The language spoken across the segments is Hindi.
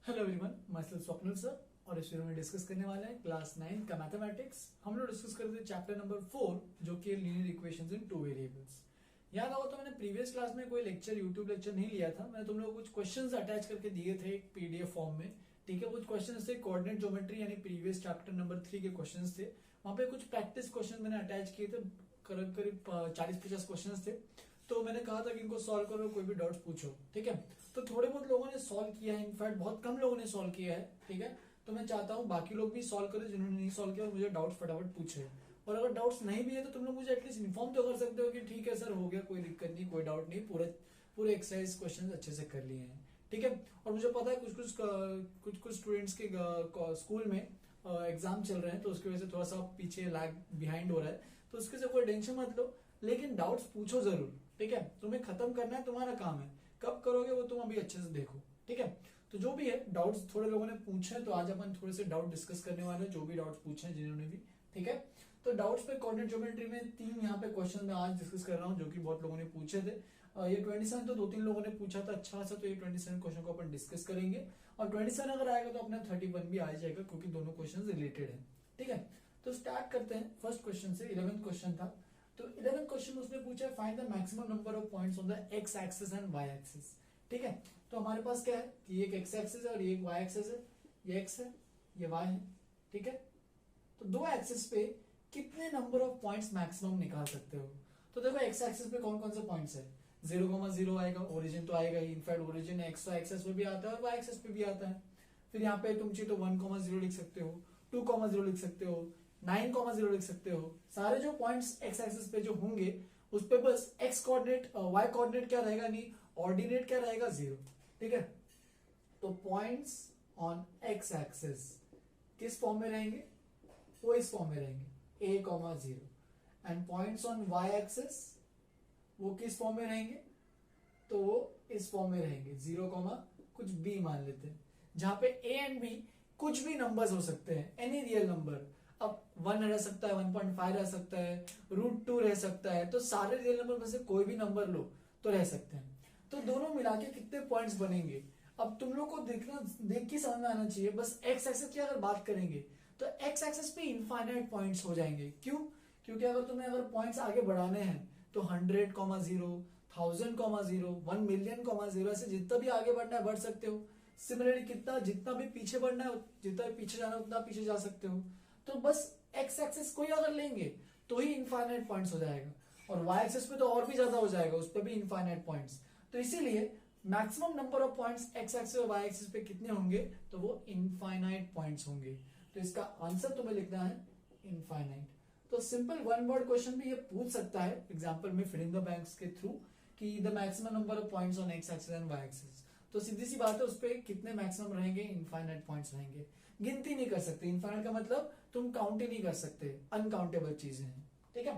Hello everyone, my self Swapnil sir. और इस वीडियो में डिस्कस करने वाले हैं क्लास 9 का मैथमेटिक्स। हम लोग डिस्कस करते हैं चैप्टर नंबर 4 जो कि लीनियर इक्वेशंस इन टू वेरिएबल्स। याद होगा तो मैंने प्रीवियस क्लास में कोई लेक्चर यूट्यूब लेक्चर नहीं लिया था। मैंने तुम लोगों को कुछ क्वेश्चंस अटैच करके दिए थे एक पीडीएफ फॉर्म में। ठीक है, कुछ क्वेश्चंस थे कोऑर्डिनेट ज्योमेट्री यानी प्रीवियस चैप्टर नंबर 3 के क्वेश्चंस थे। वहां पे कुछ प्रैक्टिस क्वेश्चन मैंने अटैच किए थे, करीब करीब 40-50 क्वेश्चन थे। तो मैंने कहा था कि इनको सॉल्व करो, कोई भी डाउट्स पूछो। ठीक है, तो थोड़े बहुत लोगों ने सॉल्व किया है, इनफैक्ट बहुत कम लोगों ने सॉल्व किया है। ठीक है, तो मैं चाहता हूँ बाकी लोग भी सॉल्व करें जिन्होंने नहीं सॉल्व किया और मुझे डाउट्स फटाफट पूछे। और अगर डाउट्स नहीं भी है तो तुम लोग मुझे एटलीस्ट इन्फॉर्म तो कर सकते हो कि ठीक है सर, हो गया, कोई दिक्कत नहीं, कोई डाउट नहीं, पूरे एक्सरसाइज क्वेश्चन अच्छे से कर लिए हैं। ठीक है, और मुझे पता है कुछ कुछ स्टूडेंट्स के स्कूल में एग्जाम चल रहे हैं, तो उसकी वजह से थोड़ा सा पीछे लैग बिहाइंड हो रहा है, तो उसके से कोई टेंशन मत लो। लेकिन डाउट्स पूछो जरूर। ठीक है, तुम्हें खत्म करना है, तुम्हारा काम है। कब करोगे वो तुम अभी अच्छे से देखो। ठीक है, तो जो भी है डाउट्स थोड़े लोगों ने पूछे, तो आज अपन थोड़े से डाउट डिस्कस करने वाले हैं, जो भी डाउट्स पूछे हैं जिन्होंने भी। ठीक है, तो डाउट्स पे कोऑर्डिनेट ज्योमेट्री में 3 यहाँ पे क्वेश्चन मैं आज डिस्कस कर रहा हूँ जो कि बहुत लोगों ने पूछे थे। ये 27 तो 2-3 लोगों ने पूछा था अच्छा सा, तो ये 27 क्वेश्चन को अपन डिस्कस करेंगे। और 27 अगर आएगा तो अपना 31 भी आ जाएगा, क्योंकि दोनों क्वेश्चन रिलेटेड है। ठीक है, तो स्टार्ट करते हैं फर्स्ट क्वेश्चन से। 11th क्वेश्चन था, तो 11th क्वेश्चन उसने पूछा find the maximum number of points on the X axis and Y axis. ठीक है, तो हमारे पास क्या है कि ये एक एक्स एक्सिस है और ये एक वाई एक्सिस है। ये एक्स है, ये वाई है। ठीक है, तो दो एक्सिस पे कितने नंबर ऑफ पॉइंट्स मैक्सिमम निकाल सकते हो। तो देखो एक्स एक्सिस पे कौन कौन से पॉइंट्स है। 0,0 आएगा, ओरिजिन तो आएगा ही। इनफैक्ट ओरिजिन एक्स एक्सिस पे भी आता है और वाई एक्सिस पे भी आता है। फिर यहाँ पे तुम चाहिए तो 1,0 लिख सकते हो, 2,0 लिख सकते हो, 9,0 लिख सकते हो। सारे जो पॉइंट्स एक्स एक्सिस पे जो होंगे उस पे बस एक्स कोऑर्डिनेट वाई कोऑर्डिनेट क्या रहेगा, नहीं ऑर्डिनेट क्या रहेगा, 0। ठीक है, तो पॉइंट्स ऑन एक्स एक्सिस किस फॉर्म में रहेंगे, वो इस फॉर्म में रहेंगे, a,0। And points on y axis वो किस फॉर्म में रहेंगे, तो वो इस फॉर्म में रहेंगे, 0, कुछ b मान लेते हैं, जहां पे a एंड b कुछ भी नंबर्स हो सकते हैं, एनी रियल नंबर। अब 1 रह सकता है, 1.5 रह सकता है, √2 रह सकता है, तो सारे रियल नंबर में से कोई भी नंबर लो तो रह सकते हैं। तो दोनों मिला के कितने पॉइंट्स बनेंगे, अब तुम लोग को देख के समझ में आना चाहिए। बस एक्स एक्सिस की अगर बात करेंगे तो एक्स एक्सिस पे इनफाइनाइट पॉइंट्स हो जाएंगे। क्यों? क्योंकि अगर पॉइंट्स आगे बढ़ाने हैं तो 100, 0, 1000, 1 मिलियन, 0 ऐसे जितना भी आगे बढ़ना है बढ़ सकते हो। सिमिलरली जितना भी पीछे बढ़ना है, जितना भी पीछे जाना है उतना पीछे जा सकते हो। तो बस एक्स एक्सिस को ही अगर लेंगे तो ही इनफाइनाइट पॉइंट्स हो जाएगा, और वाई एक्सिस पे तो और भी ज्यादा हो जाएगा, उस पर भी इनफाइनाइट पॉइंट्स। तो इसीलिए maximum number of points x axis और वाई एक्सिस पे कितने होंगे, तो वो इनफाइनाइट पॉइंट्स होंगे। तो इसका आंसर तुम्हें लिखना है इनफाइनाइट। तो सिंपल 1 वर्ड क्वेश्चन भी ये पूछ सकता है एग्जांपल में फिल इन द ब्लैंक्स के थ्रू कि the maximum number of points on X axis and Y axis. तो सीधी सी बात है, उस पर कितने मैक्सिमम रहेंगे, इनफाइनाइट पॉइंट्स रहेंगे। गिनती नहीं कर सकते, इनफाइनाइट का मतलब तुम काउंट ही नहीं कर सकते, अनकाउंटेबल चीजें हैं। ठीक है,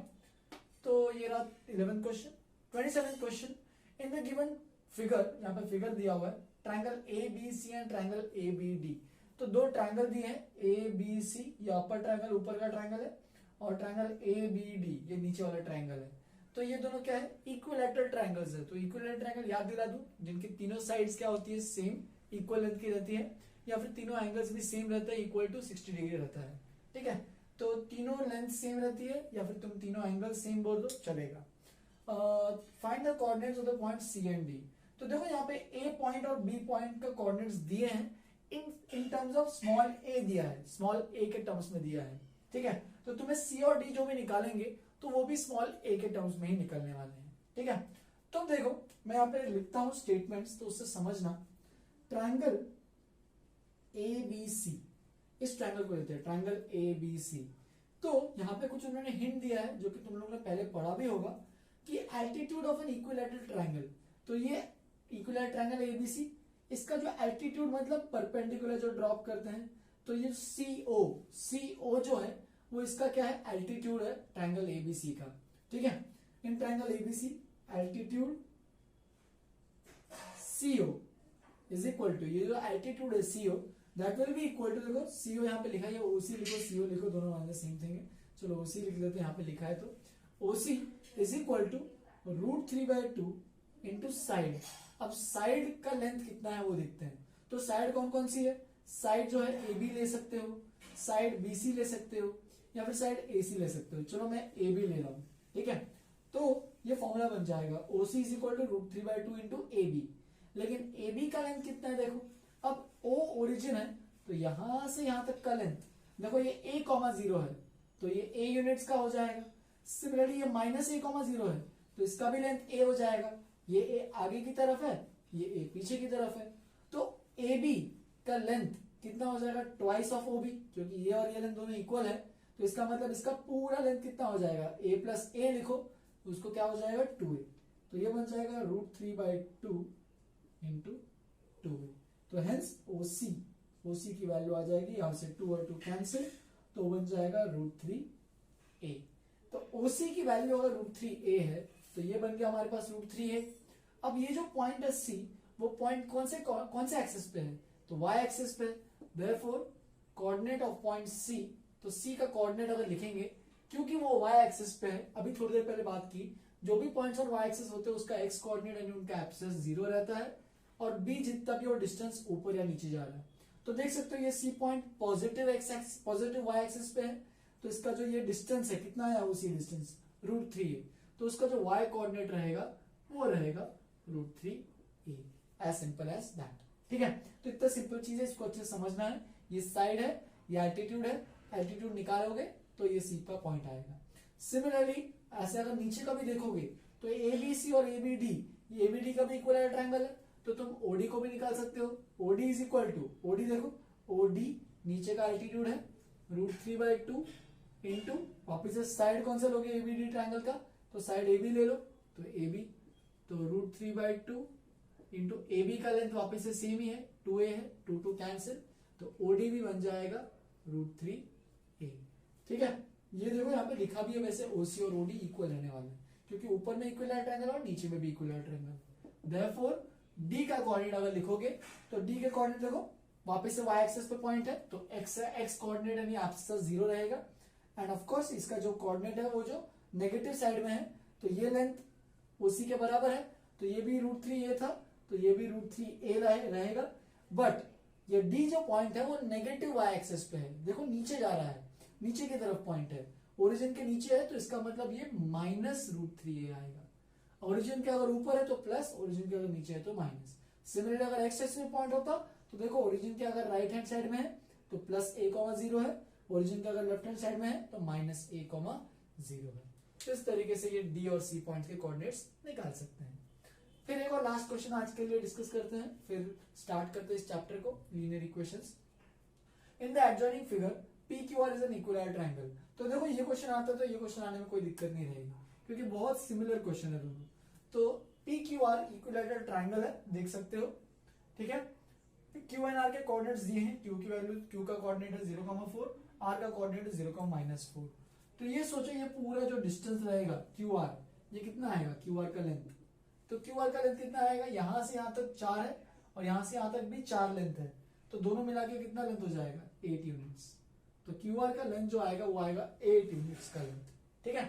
तो ये रहा 11th question. 27th question, in the given figure, यहाँ पे फिगर दिया हुआ है triangle A B C and triangle A B D. तो दो ट्रायंगल दिए हैं ए बी सी, ये अपर ट्रायंगल ऊपर का ट्रायंगल है, और ट्रायंगल ए बी डी ये नीचे वाला ट्रायंगल है। तो ये दोनों क्या है, इक्विलैटरल ट्रायंगल्स है। तो इक्विलैटरल ट्रायंगल याद दिला दूं, जिनकी तीनों साइड्स क्या होती है, सेम इक्वल लेंथ की रहती है, या फिर तीनों एंगल्स भी सेम रहता है, इक्वल टू 60 डिग्री रहता है। ठीक है, तो तीनों लेंथ सेम रहती है, या फिर तुम तीनों एंगल सेम बोल दो चलेगा। Find the coordinates of the point C and D. तो देखो यहाँ पे ए पॉइंट और बी पॉइंट का कोऑर्डिनेट्स दिए हैं, in terms of small A दिया है, स्मॉल ए के टर्म्स में दिया है। ठीक है, तो तुम्हें सी और डी जो भी निकालेंगे तो वो भी स्मॉल ए के टर्म्स में ही निकलने वाले हैं। ठीक है, तो देखो मैं यहाँ पे लिखता हूं स्टेटमेंट्स, तो उससे समझना। ट्रायंगल ए बी सी, इस ट्रायंगल को लेते हैं ट्रायंगल ए बी सी। तो यहाँ पे कुछ उन्होंने हिंट दिया है जो कि तुम लोगों ने पहले पढ़ा भी होगा कि altitude of an equilateral triangle. तो ये इक्विलैटरल ट्रायंगल एबीसी, इसका जो एल्टीट्यूड मतलब परपेंडिकुलर जो ड्रॉप करते हैं, तो ये सीओ जो है वो इसका क्या है, एल्टीट्यूड है ट्रायंगल एबीसी का। ठीक है, in triangle ABC altitude CO is equal to, ये जो एल्टीट्यूड है CO that will be equal to, देखो सीओ यहाँ पे लिखा है, ओसी लिखो सीओ लिखो, दोनों मान सेम थिंग है। चलो ओसी लिख लेते हैं, यहाँ पे लिखा है, तो OC is equal to √3/2 into side. अब साइड का लेंथ कितना है वो देखते हैं। तो साइड कौन कौन सी है, साइड जो है ए बी ले सकते हो, साइड बी सी ले सकते हो, या फिर साइड ए सी ले सकते हो। चलो मैं ए बी ले रहा हूं, ठीक है। तो ये फॉर्मूला बन जाएगा OC is equal to √3/2 into A B. लेकिन ए बी का लेंथ कितना है देखो, अब O ओरिजिन है तो यहां से यहां तक का लेंथ देखो, ये a,0 है तो ये a यूनिट्स का हो जाएगा। सिमिलरली ये -a,0 है तो इसका भी लेंथ a हो जाएगा। ये a आगे की तरफ है, ये a पीछे की तरफ है, तो AB का लेंथ कितना हो जाएगा, ट्वाइस ऑफ OB, क्योंकि ये और ये लेंथ दोनों इक्वल है। तो इसका मतलब इसका पूरा लेंथ कितना हो जाएगा, a प्लस a लिखो तो उसको क्या हो जाएगा 2a, तो ये बन जाएगा √3/2 इंटू 2a। तो हेंस OC की वैल्यू आ जाएगी यहां से 2 और 2 कैंसिल, तो बन जाएगा √3a। तो OC की वैल्यू अगर √3a है तो ये बन गया हमारे पास √3a। अब ये जो पॉइंट है C, वो पॉइंट कौन से एक्सिस पे है, तो y एक्सिस पे। Therefore coordinate of point C, तो C का कोऑर्डिनेट अगर लिखेंगे, क्योंकि वो y एक्सिस पे है, अभी थोड़ी देर पहले बात की, जो भी पॉइंट्स और y एक्सिस होते हैं उसका x कोऑर्डिनेट यानी उनका एब्सिस 0 रहता है, और b जितना भी वो डिस्टेंस ऊपर या नीचे जा रहा है। तो देख सकते हो ये C point positive y axis पे है, तो इसका जो ये डिस्टेंस है कितना है, उसी डिस्टेंस √3 है, तो उसका जो y कोऑर्डिनेट रहेगा वो रहेगा √3a, as simple as that. ठीक है, तो इतना सिंपल चीज है, इसको अच्छे से समझना है। ये साइड है, ये एल्टीट्यूड है, एल्टीट्यूड निकालोगे तो ये C का पॉइंट आएगा। सिमिलरली ऐसे अगर नीचे का भी देखोगे तो ABC और ABD का भी इक्वल ट्रायंगल है, तो तुम OD को भी निकाल सकते हो। OD is equal to, OD देखो, OD नीचे का एल्टीट्यूड है √3/2 इंटू वापिस से साइड कौन सा लोगे ABD ट्रायंगल का, तो साइड AB ले लो, तो AB, तो √3/2 इंटू AB का लेंथ वापिस से सेम ही है 2a है, 2 कैंसिल, तो OD भी बन जाएगा √3a। ठीक है, ये देखो यहाँ पे लिखा भी है वैसे OC और OD इक्वल रहने वाले हैं, क्योंकि ऊपर में इक्वल ट्रायंगल और नीचे में भी इक्वल ट्रायंगल। देयरफॉर D का कोऑर्डिनेट अगर लिखोगे तो D के कोऑर्डिनेट देखो वापस से y एक्सिस पे पॉइंट है, तो x कोऑर्डिनेट यानी एब्सिस 0 रहेगा, एंड ऑफ कोर्स इसका जो कोऑर्डिनेट है वो जो नेगेटिव साइड में है, तो ये लेंथ OC के बराबर है, तो ये भी √3a था, तो ये भी √3a रहेगा। बट ये D जो पॉइंट है वो नेगेटिव y एक्सिस पे है, देखो नीचे जा रहा है, नीचे की तरफ पॉइंट है, ओरिजिन के नीचे है, तो इसका मतलब ये -√3a आएगा। ओरिजिन के अगर ऊपर है तो प्लस, ओरिजिन के अगर नीचे है तो माइनस। सिमिलरली अगर एक्स एक्सिस में पॉइंट होता तो देखो ओरिजिन के अगर राइट हैंड साइड में है तो +a,0 है, ओरिजिन के अगर लेफ्ट हैंड साइड में है तो -a,0 है। तो इस तरीके से ये D और C पॉइंट के कोऑर्डिनेट्स निकाल सकते हैं। फिर एक और लास्ट क्वेश्चन आज के लिए डिस्कस करते हैं, फिर स्टार्ट करते हैं इस चैप्टर को, linear equations. In the adjoining figure PQR is an equilateral triangle. तो देखो ये क्वेश्चन आता है तो ये क्वेश्चन आने में कोई दिक्कत नहीं रहेगी, क्योंकि बहुत सिमिलर क्वेश्चन है दोनों। तो PQR इक्विलैटरल ट्रायंगल है, देख सकते हो। ठीक है, Q एंड R के कोऑर्डिनेट्स दिए हैं, Q की वैल्यू, Q का कोऑर्डिनेट है 0,4, R का कोऑर्डिनेट है 0,-4। तो ये सोचो ये पूरा जो डिस्टेंस रहेगा QR, ये कितना आएगा QR का लेंथ, तो QR का लेंथ कितना आएगा, यहां से यहां तक 4 है और यहां से यहां तक भी 4 लेंथ है, तो दोनों मिला के कितना लेंथ हो जाएगा 8 यूनिट्स। तो QR का लेंथ जो आएगा वो आएगा 8 यूनिट्स का लेंथ। ठीक है,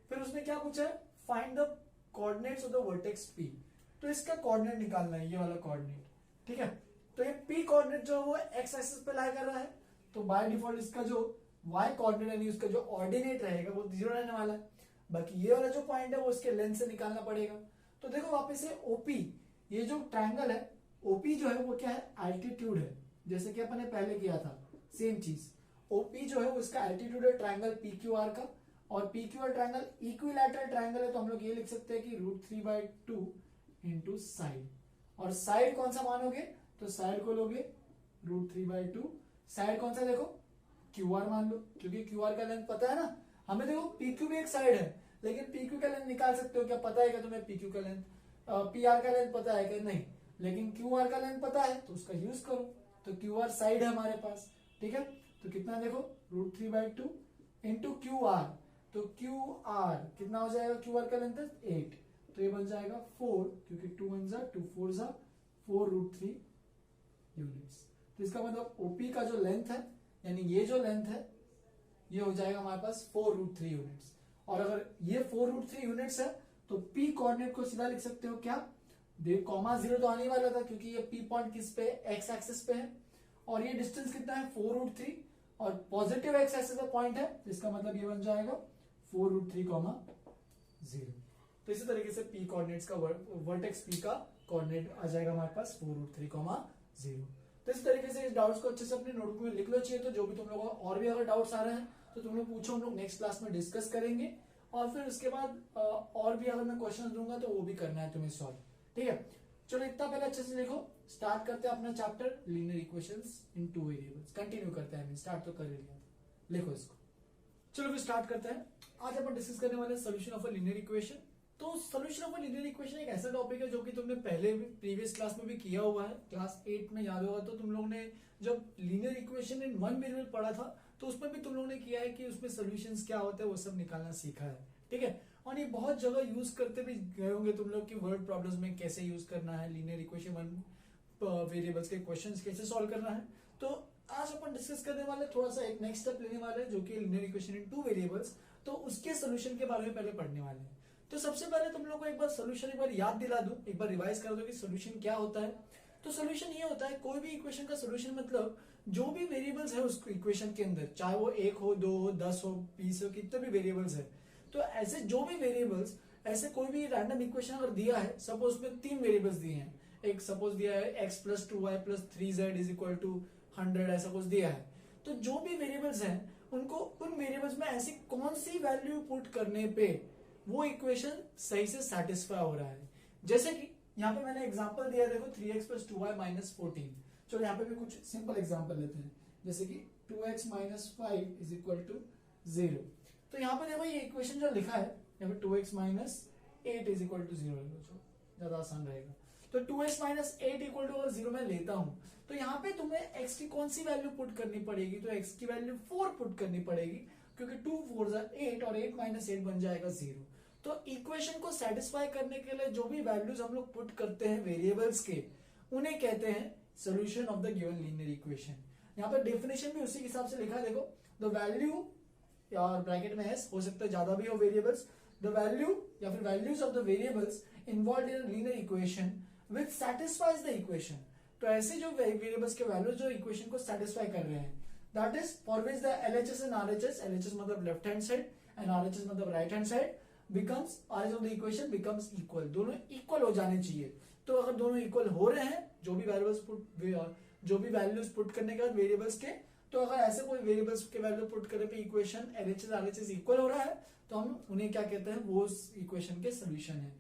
फिर उसने क्या पूछा है, find the coordinates of the vertex P। तो इसका कोऑर्डिनेट निकालना है, ये वाला कोऑर्डिनेट। ठीक है, तो ये P कोऑर्डिनेट जो है वो x एक्सिस पे लाई कर रहा है, तो बाय डिफॉल्ट इसका जो y कोऑर्डिनेट यानी उसका जो ऑर्डिनेट रहेगा वो 0 रहने वाला है। बाकी ये वाला जो पॉइंट है वो उसके लेंथ से निकालना पड़ेगा। तो देखो वापस से OP, ये जो ट्रायंगल है OP जो है वो क्या है, एल्टीट्यूड है, जैसे कि अपन ने पहले किया था सेम चीज। OP जो है वो इसका एल्टीट्यूड है ट्रायंगल PQR का, और PQR ट्रायंगल इक्विलैटरल ट्रायंगल है, तो हम लोग ये लिख सकते हैं कि √3/2 इंटू साइड। और साइड कौन सा मानोगे, तो साइड को लोगे √3/2, साइड कौन सा देखो QR मान लो, क्योंकि QR का लेंथ पता है ना हमें। देखो PQ भी एक साइड है, लेकिन PQ का लेंथ निकाल सकते हो क्या, पता है क्या तुम्हें PQ का लेंथ, PR का लेंथ पता है क्या, नहीं, लेकिन QR का लेंथ पता है तो उसका यूज करो। तो QR साइड है हमारे पास। ठीक है, तो कितना देखो √3/2 इंटू QR, तो QR कितना हो जाएगा, QR का लेंथ है 8, तो ये बन जाएगा 4, क्योंकि 2 1 जा 2 4 जा 4 √3 यूनिट्स। तो इसका मतलब OP का जो लेंथ है यानी ये जो लेंथ है ये हो जाएगा हमारे पास 4 √3 यूनिट्स। और अगर ये 4 √3 यूनिट्स है तो P कोऑर्डिनेट को सीधा लिख सकते हो क्या, देख कॉमा 0 तो आने वाला था क्योंकि ये पी पॉइंट किस पे एक्स एक्सिस पे है और ये डिस्टेंस कितना है 4√3 और पॉजिटिव एक्स एक्सिस पे पॉइंट है, इसका मतलब ये बन जाएगा 4√3, 0। तो इसी तरीके से पी कोऑर्डिनेट्स का वर्टेक्स पी का कोऑर्डिनेट आ जाएगा हमारे पास 4√3, 0। तो इस तरीके से इस डाउट्स को अच्छे से अपने नोटबुक में लिख लो चाहिए। तो जो भी तुम लोगों को और भी अगर डाउट्स आ रहे हैं तो तुम लोग पूछो, हम लोग नेक्स्ट क्लास में डिस्कस करेंगे और फिर उसके बाद और भी अगर मैं क्वेश्चन दूंगा तो वो भी करना है तुम्हें सॉल्व। ठीक है, चलो इतना पहले अच्छे से लिखो। स्टार्ट करते हैं अपना चैप्टर लीनियर इक्वेशंस इन टू वेरिएबल्स। कंटिन्यू करते हैं, स्टार्ट तो कर ही लिया था, लिखो इसको। चलो फिर स्टार्ट करते हैं। आज अपन डिस्कस करने वाले solution of a linear equation. तो solution of a linear equation एक ऐसा टॉपिक है जो कि तुमने पहले भी प्रीवियस क्लास में भी किया हुआ है। क्लास 8 में याद होगा तो तुम लोगों ने जब linear equation in one variable पढ़ा था तो उसमें भी तुम लोगों ने किया है कि उसमें सोल्यूशंस क्या होते हैं वो सब निकालना सीखा है। ठीक है, और ये बहुत जगह यूज करते भी गए होंगे तुम लोग कि वर्ड प्रॉब्लम्स में कैसे यूज करना है, लीनियर इक्वेशन वन वेरिएबल्स के क्वेश्चंस कैसे सॉल्व करना है। तो आज अपन डिस्कस करने वाले थोड़ा सा एक नेक्स्ट स्टेप लेने वाले हैं जो कि लीनियर इक्वेशन इन टू वेरिएबल्स। तो उसके सोल्यूशन के बारे में पहले पढ़ने वाले हैं। तो सबसे पहले तुम लोग को एक बार सोल्यूशन एक बार याद दिला दूं, एक बार रिवाइज कर दो कि सोल्यूशन क्या होता है। तो सोल्यूशन ये होता है कोई भी इक्वेशन का सोल्यूशन मतलब जो भी वेरिएबल्स है उस इक्वेशन के अंदर, चाहे वो 1 हो, 2 हो, 10 हो, 20 हो, कितने भी वेरिएबल्स है, तो ऐसे जो भी वेरिएबल्स, ऐसे कोई भी रैंडम इक्वेशन अगर दिया है, सपोज में 3 वेरिएबल्स दिए हैं, एक सपोज दिया है x + 2y + 3z = 100 ऐसा कुछ दिया है। तो जो भी वेरिएबल्स हैं उनको उन वेरिएबल्स में ऐसी कौन सी वैल्यू पुट करने पे वो इक्वेशन सही से सेटिस्फाई हो रहा है। जैसे कि यहाँ पे मैंने एग्जांपल दिया, देखो 3x + 2y - 14। चलो यहाँ पे भी कुछ सिंपल एग्जांपल लेते हैं, जैसे कि 2x - 5 = 0। तो यहाँ पे देखो ये इक्वेशन जो लिखा है यहाँ पे 2x - 8 = 0, ज्यादा आसान रहेगा। तो 2x - 8 = 0 मैं लेता हूं, तो यहाँ पे तुम्हें x की कौन सी वैल्यू पुट करनी पड़ेगी, तो x की वैल्यू 4 पुट करनी पड़ेगी क्योंकि 2 4 8 और 8 - 8 बन जाएगा 0। तो इक्वेशन को सेटिस्फाई करने के लिए जो भी वैल्यूज हम लोग पुट करते हैं वेरिएबल्स के, उन्हें कहते हैं solution of the given linear equation. यहाँ पर डेफिनेशन भी उसी हिसाब से लिखा है, देखो द वैल्यू और ब्रैकेट में s हो सकता है ज्यादा भी हो वेरिएबल्स, द वैल्यू या फिर values of the variables involved in linear equation which satisfies the equation. तो ऐसे जो वेरिएबल्स के वैल्यूज जो इक्वेशन को सेटिस्फाई कर रहे हैं, that is for which the LHS and RHS, LHS मतलब left hand side and RHS मतलब right hand side, becomes RHS of the equation becomes equal, दोनों इक्वल हो जाने चाहिए। तो अगर दोनों इक्वल हो रहे हैं, जो भी वैल्यूज पुट करने के बाद वेरिएबल्स के, तो अगर ऐसे कोई वेरिएबल्स के वैल्यू पुट करने पे इक्वेशन LHS RHS इक्वल हो रहा है तो हम उन्हें क्या कहते हैं, वो इक्वेशन के सोल्यूशन है।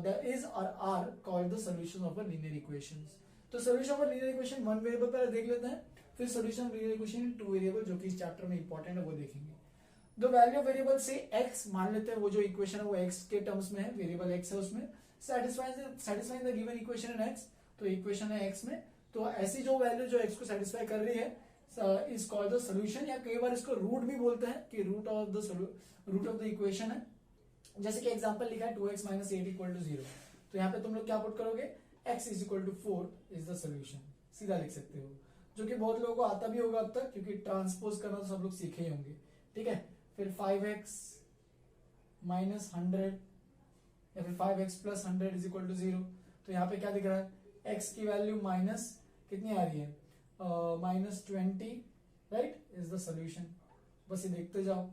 That is or are called the solution of a linear equations। तो solution of a linear equation one variable पहले देख लेते हैं, फिर solution of linear equation in two variable जो कि इस चैप्टर में इंपॉर्टेंट है वो देखेंगे। द वैल्यू ऑफ वेरिएबल से x मान लेते हैं, वो जो इक्वेशन है वो x के टर्म्स में है, वेरिएबल x है उसमें, satisfying the given equation in x, तो इक्वेशन है x में, तो ऐसी जो वैल्यू जो x को सेटिस्फाई कर रही है इज कॉल्ड द सोल्यूशन, या कई बार इसको रूट भी बोलते हैं कि रूट ऑफ द इक्वेशन है। जैसे कि एग्जांपल लिखा है 2x - 8 = 0, तो यहाँ पे तुम लोग क्या पुट करोगे, x = 4 इज द सोल्यूशन, सीधा लिख सकते हो, जो कि बहुत लोगों को आता भी होगा अब तक क्योंकि ट्रांसपोज करना तो सब लोग सीखे ही होंगे। ठीक है, फिर 5x - 100 या फिर 5x + 100 = 0। तो यहाँ पे क्या दिख रहा है, x की वैल्यू माइनस कितनी आ रही है, -20, राइट, इज द सोल्यूशन। बस ये देखते जाओ,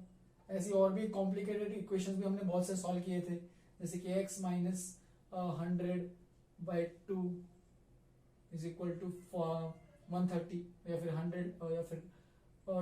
ऐसी और भी कॉम्प्लिकेटेड इक्वेशंस भी हमने बहुत से सॉल्व किए थे, जैसे कि x - 100/2 = 130 या फिर 100 या फिर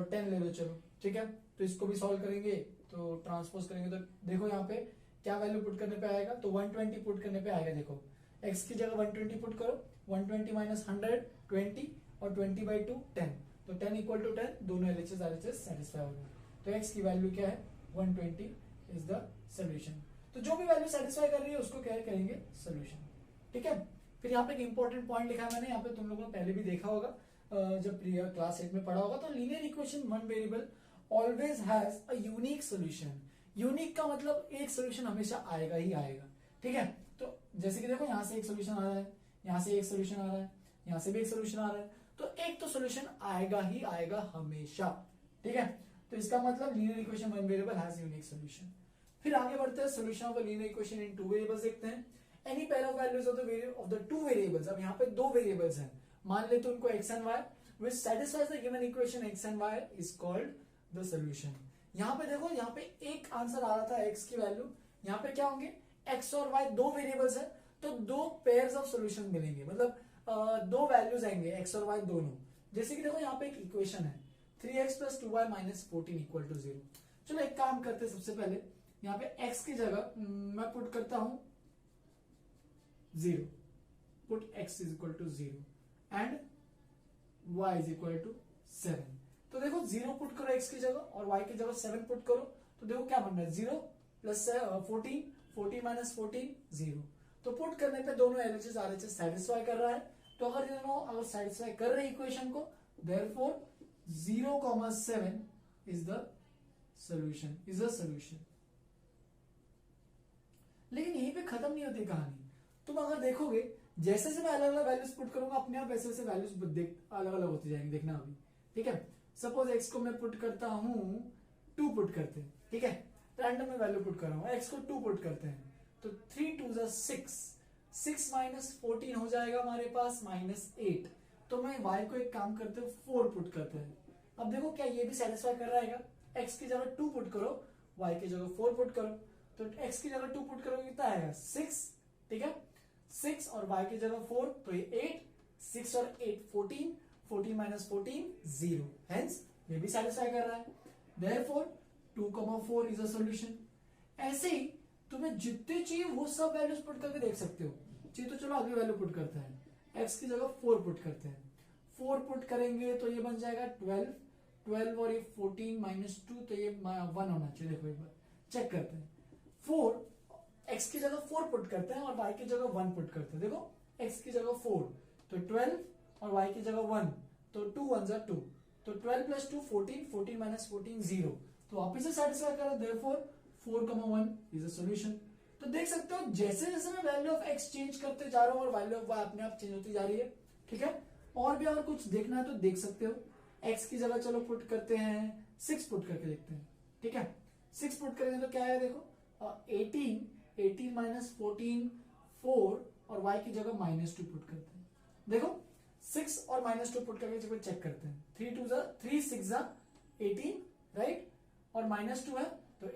10 ले लो, चलो ठीक है। तो इसको भी सॉल्व करेंगे, तो ट्रांसपोज करेंगे, तो देखो यहाँ पे क्या वैल्यू पुट करने पे आएगा, तो 120 पुट करने पे आएगा। देखो x की जगह 120 पुट करो, 120 - 100 20 और 20/2 10, तो 10 = 10, दोनों LHS RHS सेटिस्फाई हो गए। तो x की वैल्यू क्या है, 120 इज द सोल्यूशन। तो जो भी वैल्यू सेटिस्फाई कर रही है उसको क्या करेंगे, सोल्यूशन। ठीक है, फिर यहाँ पे एक इंपॉर्टेंट पॉइंट लिखा है मैंने, यहाँ पे तुम लोगों ने पहले भी देखा होगा जब क्लास 8 में पढ़ा होगा, तो linear equation one variable always has a unique solution. Unique का मतलब एक सोल्यूशन हमेशा आएगा ही आएगा। ठीक है, तो जैसे कि देखो यहाँ से एक सोल्यूशन आ रहा है, यहाँ से एक सोल्यूशन आ रहा है, यहाँ से भी एक सोल्यूशन आ रहा है, तो एक तो सोल्यूशन आएगा ही आएगा हमेशा। ठीक है, तो इसका मतलब linear equation one variable has unique solution. फिर आगे बढ़ते हैं, solution of a linear equation in two variables देखते हैं। Any pair of values of the two variables, अब यहाँ पे दो वेरिएबल्स हैं, मान ले तो उनको x and y, which satisfies the given equation x and y is called the solution। यहाँ पे देखो, यहाँ पे एक आंसर आ रहा था x की वैल्यू, यहाँ पे क्या होंगे x और y दो वेरिएबल्स है, तो दो पेयर्स ऑफ सॉल्यूशन मिलेंगे, मतलब दो वैल्यूज आएंगे x और y दोनों। जैसे कि देखो यहाँ पे एक इक्वेशन है 3x + 2y - 14 = 0। चलो एक काम करते हैं, सबसे पहले यहाँ पे x की जगह मैं पुट करता हूं 0, पुट x = 0 एंड y = 7। तो देखो 0 पुट करो x की जगह और y की जगह 7 पुट करो, तो देखो क्या बन रहा है 0 + 14, 14 - 14 0। तो पुट करने पे दोनों LHS RHS सेटिस्फाई कर रहा है। तो अगर ये दोनों अगर सेटिस्फाई कर रहे इक्वेशन को, therefore 0,7 is the solution, is a solution. लेकिन यहीं पे खत्म नहीं होती कहानी। तुम अगर देखोगे जैसे से मैं अलग अलग वैल्यूज पुट करूंगा, अपने आप वैसे वैसे वैल्यूज अलग अलग होती जाएंगी, देखना अभी, ठीक है। सपोज x को मैं पुट करता हूं 2 पुट करते हैं, ठीक है, रैंडम में वैल्यू पुट कर रहा हूं, x को 2 पुट करते हैं, तो 3 × 2 = 6, 6 - 14 हो जाएगा हमारे पास -8। तो मैं y को एक काम करते हैं 4 पुट करते हैं। अब देखो क्या ये भी सेटिस्फाई कर रहा है, x की जगह 2 पुट करो, y की जगह 4 पुट करो, तो x की जगह 2 पुट करोगे कितना आएगा 6, ठीक है, 6 और y की जगह 4, तो ये 8, 6 और 8 14, 14 - 14 0, हेंस ये भी सेटिस्फाई कर रहा है। Therefore 2,4 is a solution. ऐसे ही तुम्हें जितने चाहिए वो सब वैल्यूज पुट करके देख सकते हो। चाहिए तो चलो अगली वैल्यू पुट करते हैं, x की जगह 4 पुट करते हैं, 4 पुट करेंगे तो ये बन जाएगा 12, 12 और ये 14 - 2, तो ये 1 होना चाहिए। देखो एक बार चेक करते हैं, 4 x की जगह 4 पुट करते हैं और y की जगह 1 पुट करते हैं। देखो x की जगह 4 तो 12 और y की जगह 1, तो 2 1 = 2, तो 12 + 2 14, 14 - 14 0, तो वापिस से सेटिस्फाई करो, देयरफॉर 4,1 इज अ सॉल्यूशन। तो देख सकते हो जैसे जैसे मैं वैल्यू ऑफ x चेंज करते जा रहा हूं और वैल्यू ऑफ y अपने आप चेंज होती जा रही है, ठीक है। और भी अगर कुछ देखना है तो देख सकते हो, x की जगह चलो पुट करते हैं 6 पुट करके देखते हैं, ठीक है। 6 पुट करेंगे तो क्या है, देखो 18 - 14 4 और y की जगह -2 पुट करते हैं। देखो 6 और -2 पुट करके चेक करते हैं, 3 6 = 18, राइट, और -2 है तो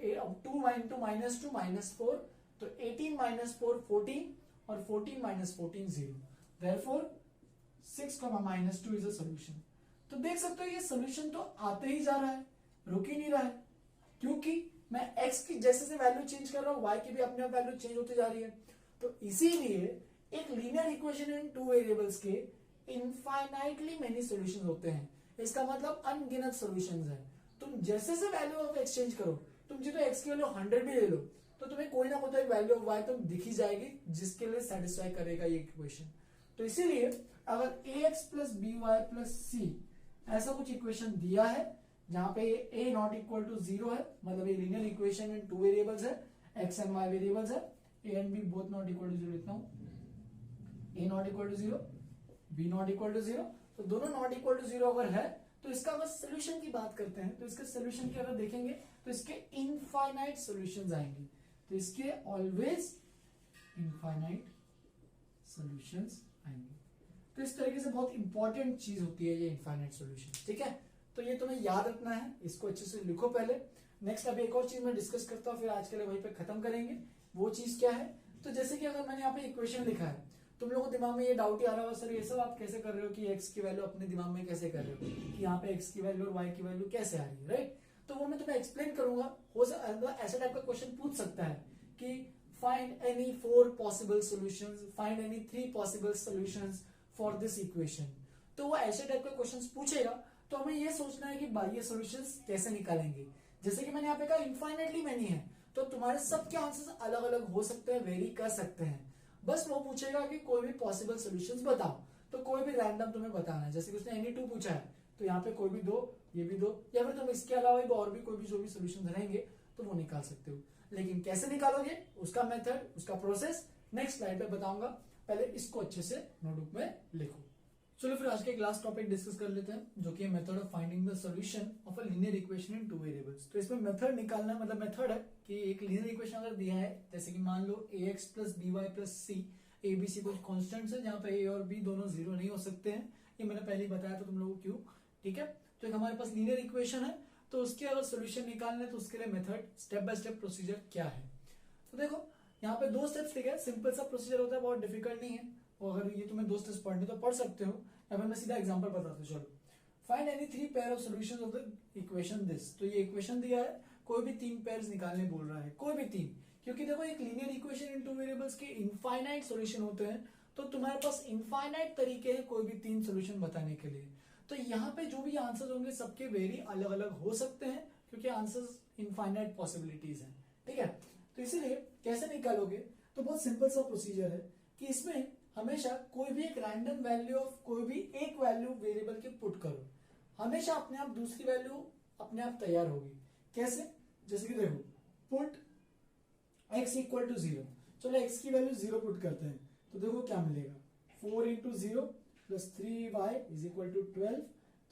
2 × -2 -4, तो 18 - 4 14 और 14 - 14 0, देयरफॉर 6, -2 इज अ सॉल्यूशन। तो देख सकते हो ये सॉल्यूशन तो आते ही जा रहा है, रुक ही नहीं रहा है, क्योंकि मैं x की जैसे से वैल्यू चेंज कर रहा हूं y की भी अपने आप वैल्यू चेंज होती जा रही है। तो इसीलिए एक लीनियर इक्वेशन इन टू वेरिएबल्स के इनफाइनाइटली मेनी सॉल्यूशंस होते हैं। इसका मतलब अनगिनत सॉल्यूशंस हैं। तुम जैसे से वैल्यू ऑफ x चेंज करो, तुम जी तो x की वैल्यू 100 भी ले लो, तो तुम्हें कोई ना कोई वैल्यू ऑफ y तुम दिखी जाएगी जिसके लिए सेटिस्फाई करेगा ये इक्वेशन। तो इसीलिए अगर ax + by + c ऐसा कुछ इक्वेशन दिया है जहां पे a ≠ 0 है, मतलब ये लीनियर इक्वेशन में 2 वेरिएबल्स है, x एंड y वेरिएबल्स है, a एंड b बोथ ≠ 0 लिखता हूं, a ≠ 0, b ≠ 0, तो दोनों ≠ 0 अगर है तो इसका अगर सोल्यूशन की बात करते हैं तो इसके सोल्यूशन की अगर देखेंगे तो इसके इनफाइनाइट सॉल्यूशंस आएंगे। तो इसके ऑलवेज इनफाइनाइट सॉल्यूशंस आएंगे। तो इस तरीके से बहुत इंपॉर्टेंट चीज होती है ये इनफाइनाइट सॉल्यूशन, ठीक है। तो ये तुम्हें याद रखना है, इसको अच्छे से लिखो पहले। नेक्स्ट अभी एक और चीज मैं डिस्कस करता हूँ, फिर आज के लिए वहीं पे खत्म करेंगे। वो चीज क्या है, तो जैसे कि अगर मैंने यहाँ पे इक्वेशन लिखा है, तुम लोगों को दिमाग में ये डाउट ही आ रहा होगा, सर ये सब आप कैसे कर रहे हो कि x की वैल्यू अपने दिमाग में कैसे कर रहे हो कि यहाँ पे x की वैल्यू और y की वैल्यू कैसे आ रही है, राइट। तो वो मैं तुम्हें एक्सप्लेन करूंगा। हो सकता ऐसा टाइप का क्वेश्चन पूछ सकता है कि find any 4 possible solutions, find any 3 possible solutions for this equation. तो वो ऐसे टाइप का क्वेश्चन पूछेगा, तो हमें ये सोचना है कि भाई ये सॉल्यूशंस कैसे निकालेंगे। जैसे कि मैंने यहाँ पे कहा इनफाइनाइटली मेनी है, तो तुम्हारे सबके आंसर्स अलग अलग हो सकते हैं, वेरी कर सकते हैं। बस वो पूछेगा कि कोई भी पॉसिबल सॉल्यूशंस बताओ, तो कोई भी रैंडम तुम्हें बताना है। जैसे कि उसने एनी 2 पूछा है, तो यहाँ पे कोई भी 2, ये भी 2, या फिर तुम इसके अलावा भी और भी कोई भी जो भी सॉल्यूशंस रहेंगे तो वो निकाल सकते हो। लेकिन कैसे निकालोगे, उसका मेथड, उसका प्रोसेस नेक्स्ट स्लाइड पे बताऊंगा। पहले इसको अच्छे से नोटबुक में लिखो। चलो फिर आज के क्लास टॉपिक डिस्कस कर लेते हैं, जो कि method of finding the solution of a linear equation in two variables. तो इसमें मेथड निकालना मतलब मेथड है कि एक लीनियर इक्वेशन अगर दिया है, जैसे कि मान लो ax plus B Y plus C, A B C कुछ कॉन्स्टेंट्स है जहां पे a और b दोनों जीरो नहीं हो सकते हैं। ये मैंने पहले ही बताया था तुम लोगों को क्यों, ठीक है। तो एक हमारे पास लीनियर इक्वेशन है, तो उसके अगर सोल्यूशन निकालना है तो उसके लिए method step by step procedure क्या है। तो देखो यहाँ पे 2 स्टेप्स दिए गए, सिंपल सा प्रोसीजर होता है, बहुत डिफिकल्ट नहीं है। और अगर ये तुम्हें 2 स्टेप्स पढ़ने तो पढ़ सकते हो, या फिर मैं सीधा एग्जांपल बताता हूँ। चलो, find any 3 pair of solutions of the equation this. तो ये इक्वेशन दिया है, कोई भी 3 पेयर्स निकालने बोल रहा है, कोई भी 3, क्योंकि देखो एक लीनियर इक्वेशन इन टू वेरिएबल्स के इनफाइनाइट सॉल्यूशन होते हैं, तो तुम्हारे पास इनफाइनाइट तरीके हैं कोई भी 3 सॉल्यूशन बताने के लिए। तो यहाँ पे जो भी आंसर्स होंगे सबके वेरी अलग अलग हो सकते हैं, क्योंकि आंसर्स इनफाइनाइट पॉसिबिलिटीज हैं, ठीक है। तो इसीलिए कैसे निकालोगे, तो बहुत सिंपल सा प्रोसीजर है कि इसमें हमेशा कोई भी एक रैंडम वैल्यू ऑफ कोई भी एक वैल्यू वेरिएबल की पुट करो, हमेशा अपने आप दूसरी वैल्यू अपने आप तैयार होगी। कैसे, जैसे कि देखो, पुट x इक्वल टू 0। चलो x की वैल्यू 0 पुट करते हैं, तो देखो क्या मिलेगा, 4 into 0 plus 3y is equal to 12।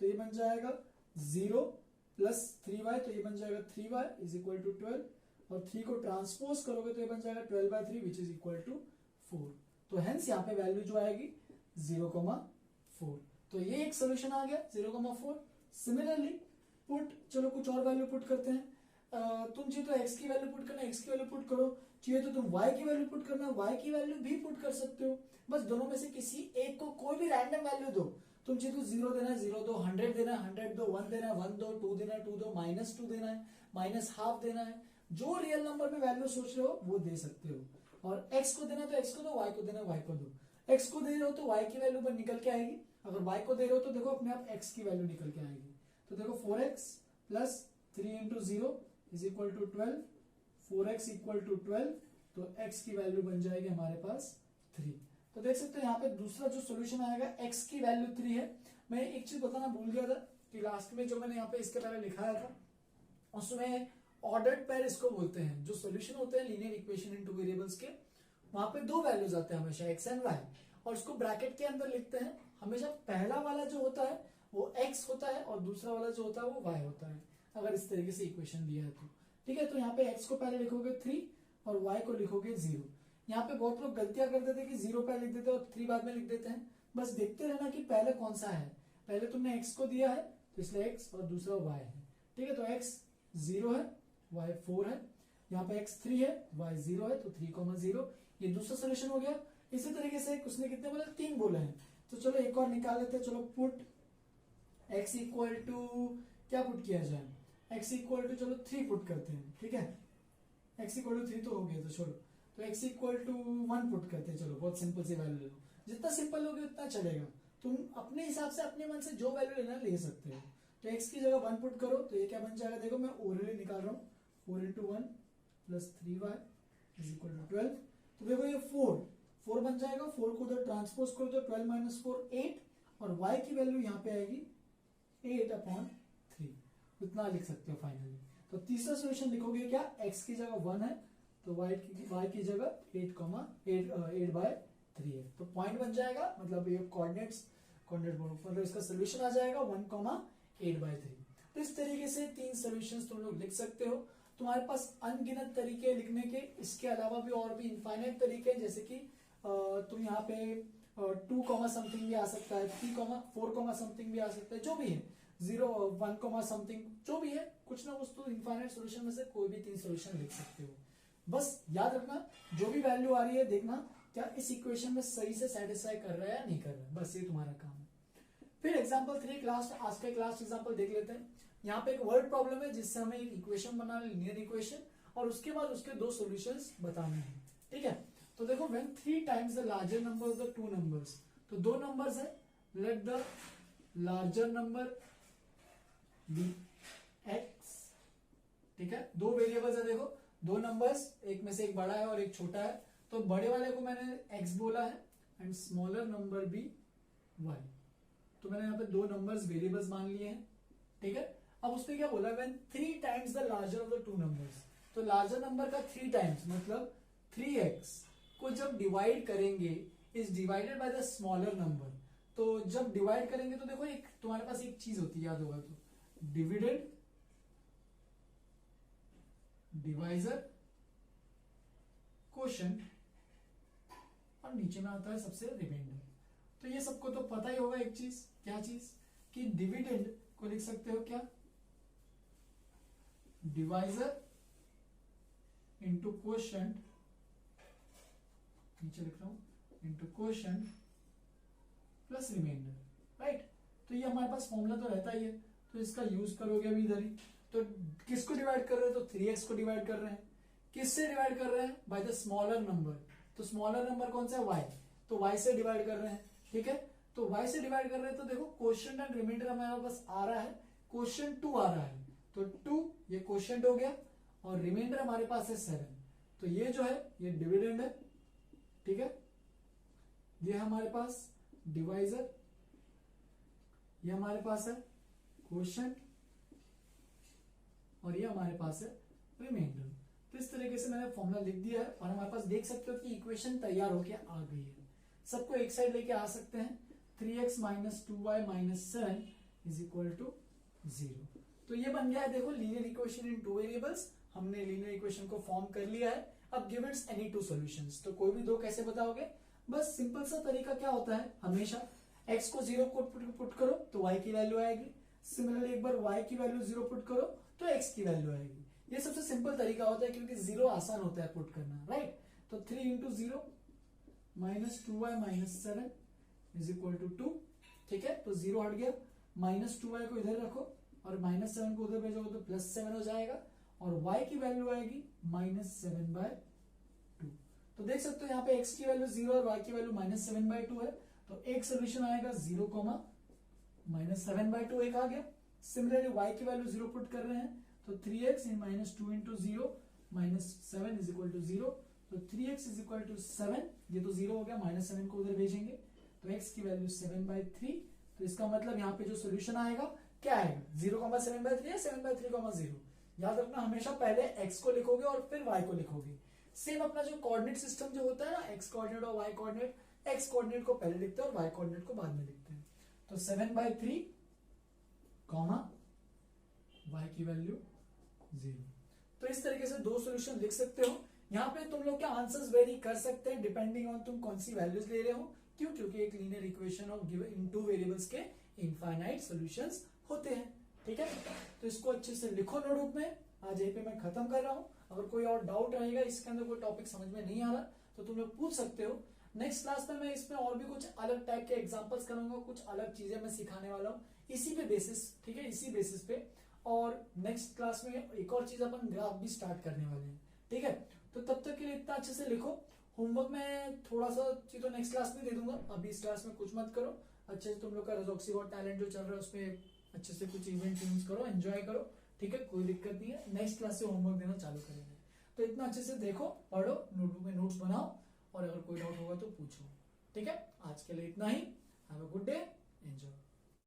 तो ये बन जाएगा 0 प्लस 3y, तो ये बन जाएगा 3y इज इक्वल टू 12। और 3 को ट्रांसपोज करोगे तो ये बन जाएगा 12/3 विच इज इक्वल टू 4। तो हेंस यहाँ पे वैल्यू जो आएगी 0,4। तो ये एक सोल्यूशन आ गया 0,4। सिमिलरली पुट, चलो कुछ और वैल्यू पुट करते हैं। तुम चाहिए तो x की वैल्यू पुट करना, x की वैल्यू पुट करो, चाहिए तो तुम y की वैल्यू पुट करना, y की वैल्यू भी पुट कर सकते हो। बस दोनों में से किसी एक को कोई भी रैंडम वैल्यू दो। तुम चाहिए तो 0 देना है 0 दो, 100 देना है 100 दो, 1 देना है 1 दो, 2 देना है 2 दो, -2 देना है, -½ देना है। जो रियल नंबर में वैल्यू सोच रहे हो वो दे सकते हो। और x को देना तो x को दो, y को देना y को दो। x को दे रहे हो तो y की वैल्यू पर निकल के आएगी, अगर y को दे रहे हो तो देखो अपने आप x की वैल्यू निकल के आएगी। तो देखो 4x plus 3 into 0 is equal to 12, 4x equal to 12, तो x की वैल्यू बन जाएगी हमारे पास 3। तो देख सकते हो यहाँ पे दूसरा जो सोल्यूशन आएगा x की वैल्यू 3 है। मैं एक चीज बताना भूल गया था कि लास्ट में जो मैंने यहाँ पे इसके पहले लिखाया था उसमें ऑर्डर्ड पेयर इसको बोलते हैं। जो सॉल्यूशन होते हैं लीनियर इक्वेशन इन टू वेरिएबल्स के, वहां पे 2 वैल्यूज आते हैं हमेशा, x एंड y, और उसको ब्रैकेट के अंदर लिखते हैं। हमेशा पहला वाला जो होता है वो x होता है और दूसरा वाला जो होता है वो y होता है, अगर इस तरीके से इक्वेशन दिया है तो, ठीक है। तो यहाँ पे x को पहले लिखोगे 3 और y को लिखोगे 0। यहाँ पे बहुत लोग गलतियां कर देते हैं कि 0 पहले लिख देते हैं और 3 बाद में लिख देते हैं। बस देखते रहना कि पहले कौन सा है। पहले तुमने x को दिया है तो इसलिए x और दूसरा y है, ठीक है। तो x 0 है, y 4 है, यहाँ पे x 3 है, y 0 है, तो 3,0। ये दूसरा सोल्यूशन हो गया। इसी तरीके से उसने कितने बोले, 3 बोले हैं। तो चलो एक और निकाल लेते हैं। चलो पुट x इक्वल टू, क्या पुट किया जाए, x इक्वल टू चलो 3 पुट करते हैं, ठीक है। x इक्वल टू 3 तो हो गया, तो छोड़ो। तो x इक्वल टू 1 पुट करते हैं। चलो बहुत सिंपल सी वैल्यू लो, जितना सिंपल होगी उतना चलेगा। तुम अपने हिसाब से अपने मन से जो वैल्यू लेना ले सकते हो। तो x की जगह 1 पुट करो, तो ये क्या बन जाएगा, देखो मैं ओरली निकाल रहा हूँ, 4 into 1 plus 3y is equal to 12। तो देखो ये 4 बन जाएगा, 4 को उधर ट्रांसपोज करो तो 12 माइनस 4 8, और y की वैल्यू यहाँ पे आएगी 8/3, इतना लिख सकते हो फाइनली। तो तीसरा सोल्यूशन लिखोगे क्या, x की जगह 1 है तो y की जगह 8/3 है। तो पॉइंट बन जाएगा, मतलब ये कोऑर्डिनेट मतलब इसका सोल्यूशन आ जाएगा 1,8/3। तो इस तरीके से 3 सॉल्यूशंस तुम लोग लिख सकते हो। तुम्हारे पास अनगिनत तरीके लिखने के, इसके अलावा भी और भी इनफाइनाइट तरीके हैं, जैसे कि तुम यहाँ पे 2, समथिंग भी आ सकता है, 3, 4, समथिंग भी आ सकता है, जो भी है 0, 1, समथिंग जो भी है, कुछ ना कुछ तो इनफाइनाइट सॉल्यूशन में से कोई भी 3 सॉल्यूशन लिख सकते हो। बस याद रखना जो भी वैल्यू आ रही है देखना क्या इस इक्वेशन में सही से सेटिस्फाई कर रहा है या नहीं कर रहा है, बस ये तुम्हारा काम है। फिर एग्जांपल 3 क्लास, आज का क्लास एग्जांपल देख लेते हैं। यहाँ पे एक वर्ड प्रॉब्लम है जिससे हमें एक इक्वेशन बनाना है, लीनियर इक्वेशन, और उसके बाद उसके 2 सॉल्यूशंस बताने हैं, ठीक है। तो देखो when 3 times the larger number of the 2 numbers, तो 2 नंबर्स है, let the larger number be x, ठीक है। 2 वेरिएबल्स है, देखो 2 नंबर्स, एक में से एक बड़ा है और एक छोटा है, तो बड़े वाले को मैंने x बोला है एंड स्मॉलर नंबर भी y। तो मैंने यहाँ पे 2 नंबर्स वेरिएबल्स मान लिए हैं, ठीक है। अब उसने क्या बोला, when 3 times the larger of the 2 numbers, तो लार्जर नंबर का 3 टाइम्स मतलब 3x को जब डिवाइड करेंगे is divided by the smaller number, तो जब डिवाइड करेंगे तो देखो एक तुम्हारे पास एक चीज होती है, याद होगा तो, डिविडेंड, डिवाइजर, क्वोशिएंट, और नीचे में आता है सबसे रिमाइंडर। तो ये सबको तो पता ही होगा एक चीज, क्या चीज, कि डिविडेंड को लिख सकते हो क्या, डिवाइजर इंटू क्वोशिएंट, नीचे लिख रहा हूं into quotient plus remainder, right. तो ये हमारे पास फॉर्मूला तो रहता ही है, तो इसका यूज करोगे अभी इधर ही। तो किसको डिवाइड कर रहे हैं, तो 3x को डिवाइड कर रहे हैं। किससे डिवाइड कर रहे हैं, बाय द स्मॉलर नंबर। तो स्मॉलर नंबर कौन सा है, y, तो y से डिवाइड कर रहे हैं, ठीक है। तो y से डिवाइड कर रहे हैं तो देखो क्वोशिएंट एंड रिमाइंडर हमारे पास आ रहा है, क्वोशिएंट 2 आ रहा है, तो 2 ये क्वोशिएंट हो गया, और रिमाइंडर हमारे पास है 7। तो ये जो है ये डिविडेंड है, ठीक है। ये हमारे पास डिवाइजर, ये हमारे पास है क्वोशिएंट, और ये हमारे पास है रिमाइंडर। तो इस तरीके से मैंने फॉर्मूला लिख दिया है, और हमारे पास देख सकते हो कि इक्वेशन तैयार होके आ गई है। सबको एक साइड लेके आ सकते हैं, 3x minus 2y minus 7 is equal to 0। तो ये बन गया है देखो लीनियर इक्वेशन इन 2 वेरिएबल्स। हमने लीनियर इक्वेशन को फॉर्म कर लिया है। अब गिवन एनी 2 सॉल्यूशंस, तो कोई भी दो कैसे बताओगे, बस सिंपल सा तरीका क्या होता है, हमेशा x को 0 को पुट करो तो y की वैल्यू आएगी, सिमिलरली एक बार y की वैल्यू 0 पुट करो तो x की वैल्यू आएगी। ये सबसे सिंपल तरीका होता है, क्योंकि 0 आसान होता है पुट करना, राइट। तो 3 into 0 minus 2y minus 7 is equal to 2, ठीक है। तो 0 हट गया, माइनस 2y को इधर रखो और माइनस 7 को उधर भेजोगे तो प्लस 7 हो जाएगा, और y की वैल्यू आएगी माइनस 7/2। तो देख सकते हो यहाँ पे x की वैल्यू 0 और y की वैल्यू माइनस 7/2 है, तो एक सोल्यूशन आएगा 0, माइनस 7/2 एक आ गया। सिमिलरली y की वैल्यू 0 पुट कर रहे हैं, तो 3x in minus 2 into 0 minus 7 is equal to 0। तो 3x इज इक्वल टू 7, ये तो 0 हो गया, माइनस 7 को उधर भेजेंगे तो x की वैल्यू 7/3। तो इसका मतलब यहाँ पे जो सोल्यूशन आएगा क्या आएगा, 0,7/3 या 7/3,0। याद रखना हमेशा पहले x को लिखोगे और फिर y को लिखोगे। सेम अपना जो कोऑर्डिनेट सिस्टम जो होता है ना, x कोऑर्डिनेट और y कोऑर्डिनेट, x कोऑर्डिनेट को पहले लिखते हैं और y कोऑर्डिनेट को बाद में लिखते हैं। तो 7/3 y की वैल्यू 0। तो इस तरीके से दो सॉल्यूशन लिख सकते हो। यहाँ पे तुम लोग के आंसर्स वेरी कर सकते हैं डिपेंडिंग ऑन तुम कौन सी वैल्यूज ले रहे हो। क्यों, क्योंकि एक linear equation of given in 2 variables के इनफाइनाइट सॉल्यूशंस होते हैं, ठीक है। तो इसको अच्छे से लिखो नोटबुक में। आज यहीं पे मैं खत्म कर रहा हूँ। अगर कोई और डाउट रहेगा, इसके अंदर कोई टॉपिक समझ में नहीं आ रहा, तो तुम लोग पूछ सकते हो। नेक्स्ट क्लास में मैं इसमें और भी कुछ अलग टाइप के एग्जांपल्स करूंगा, कुछ अलग चीजें मैं सिखाने वाला हूँ इसी पे बेसिस, ठीक है, इसी बेसिस पे। और नेक्स्ट क्लास में एक और चीज अपन ग्राफ भी स्टार्ट करने वाले हैं, ठीक है। तो तब तक के लिए इतना अच्छे से लिखो। होमवर्क में थोड़ा सा चीज तो नेक्स्ट क्लास में दे दूंगा, अभी इस क्लास में कुछ मत करो। अच्छे से तुम लोग का रजोक्सी गॉट टैलेंट जो चल रहा है उसमें अच्छे से कुछ इवेंट यूज करो, एंजॉय करो, ठीक है, कोई दिक्कत नहीं है। नेक्स्ट क्लास से होमवर्क देना चालू करेंगे। तो इतना अच्छे से देखो, पढ़ो, नोटबुक में नोट्स बनाओ, और अगर कोई डाउट होगा तो पूछो, ठीक है। आज के लिए इतना ही। Have a good day, enjoy.